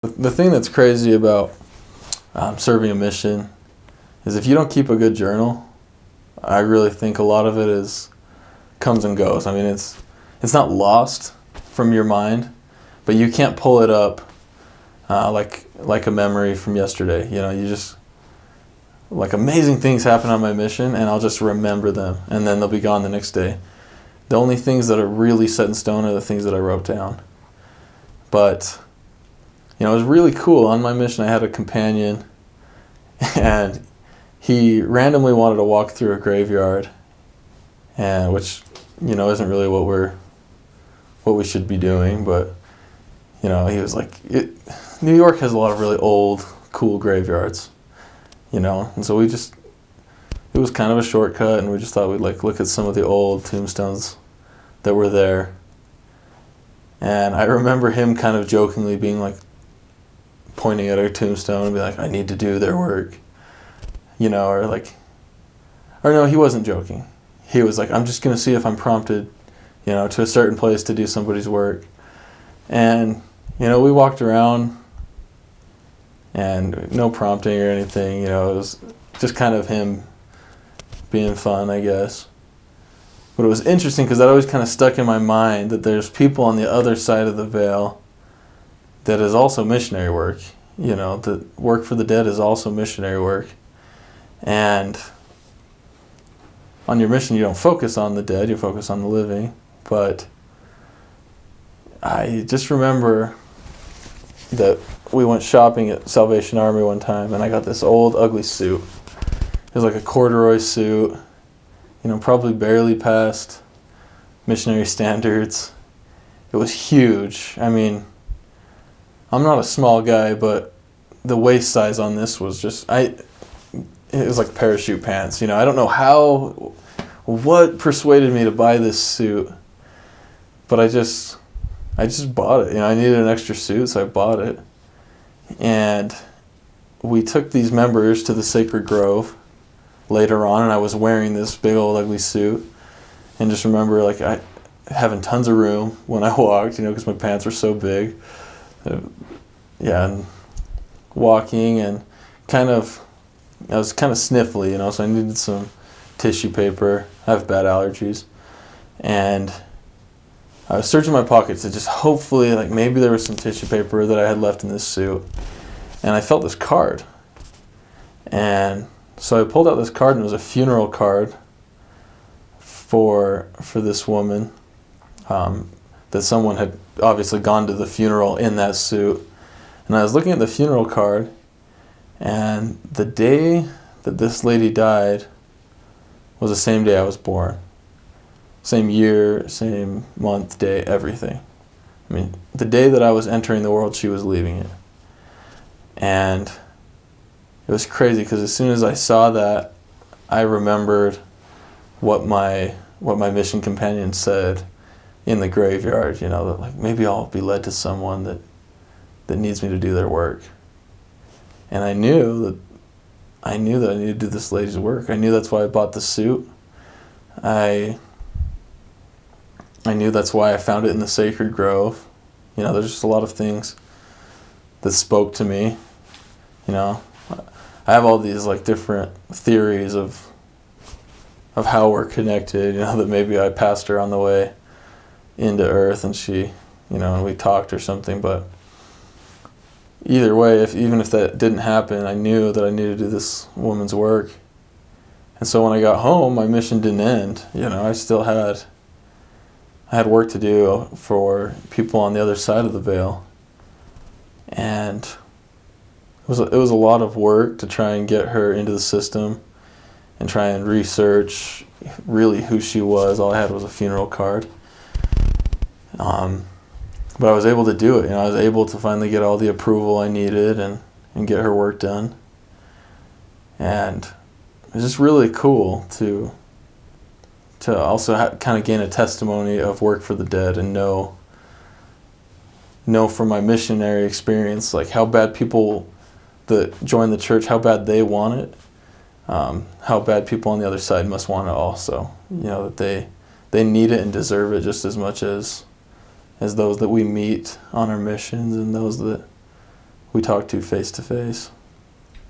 The thing that's crazy about serving a mission is if you don't keep a good journal, I really think a lot of it comes and goes. I mean, it's not lost from your mind, but you can't pull it up like a memory from yesterday. You know, you just, like, amazing things happen on my mission, and I'll just remember them, and then they'll be gone the next day. The only things that are really set in stone are the things that I wrote down. But, you know, it was really cool. On my mission, I had a companion, and he randomly wanted to walk through a graveyard, and which, you know, isn't really what we should be doing. But, you know, he was like, New York has a lot of really old, cool graveyards, you know, and so it was kind of a shortcut, and we just thought we'd look at some of the old tombstones that were there. And I remember him kind of jokingly being like, pointing at our tombstone and be like, I need to do their work, you know, or no, he wasn't joking. He was like, I'm just going to see if I'm prompted, you know, to a certain place to do somebody's work. And, you know, we walked around and no prompting or anything, you know, it was just kind of him being fun, I guess. But it was interesting because that always kind of stuck in my mind that there's people on the other side of the veil that is also missionary work. You know, the work for the dead is also missionary work. And on your mission, you don't focus on the dead, you focus on the living. But I just remember that we went shopping at Salvation Army one time, and I got this old, ugly suit. It was like a corduroy suit, you know, probably barely past missionary standards. It was huge. I mean, I'm not a small guy, but the waist size on this was just, it was like parachute pants, you know. I don't know what persuaded me to buy this suit, but I just bought it. You know, I needed an extra suit, so I bought it. And we took these members to the Sacred Grove later on, and I was wearing this big old ugly suit, and just remember, like, I having tons of room when I walked, you know, because my pants were so big. And walking, and I was kind of sniffly, you know, so I needed some tissue paper. I have bad allergies. And I was searching my pockets to just hopefully, like, maybe there was some tissue paper that I had left in this suit. And I felt this card. And so I pulled out this card, and it was a funeral card for this woman, that someone had obviously gone to the funeral in that suit. And I was looking at the funeral card, and the day that this lady died was the same day I was born. Same year, same month, day, everything. I mean, the day that I was entering the world, she was leaving it. And it was crazy, because as soon as I saw that, I remembered what my mission companion said in the graveyard, you know, that, like, maybe I'll be led to someone that needs me to do their work. And I knew that I needed to do this lady's work. I knew that's why I bought the suit. I knew that's why I found it in the Sacred Grove. You know, there's just a lot of things that spoke to me. You know, I have all these, like, different theories of how we're connected, you know, that maybe I passed her on the way into Earth, and she, you know, and we talked or something. But either way, even if that didn't happen, I knew that I needed to do this woman's work. And so when I got home, my mission didn't end. You know, I had work to do for people on the other side of the veil. And it was a lot of work to try and get her into the system and try and research really who she was. All I had was a funeral card. But I was able to do it. You know, I was able to finally get all the approval I needed and get her work done. And it was just really cool to also kind of gain a testimony of work for the dead, and know from my missionary experience, like, how bad people that join the church, how bad they want it, how bad people on the other side must want it also. You know, that they need it and deserve it just as much as those that we meet on our missions, and those that we talk to face to face.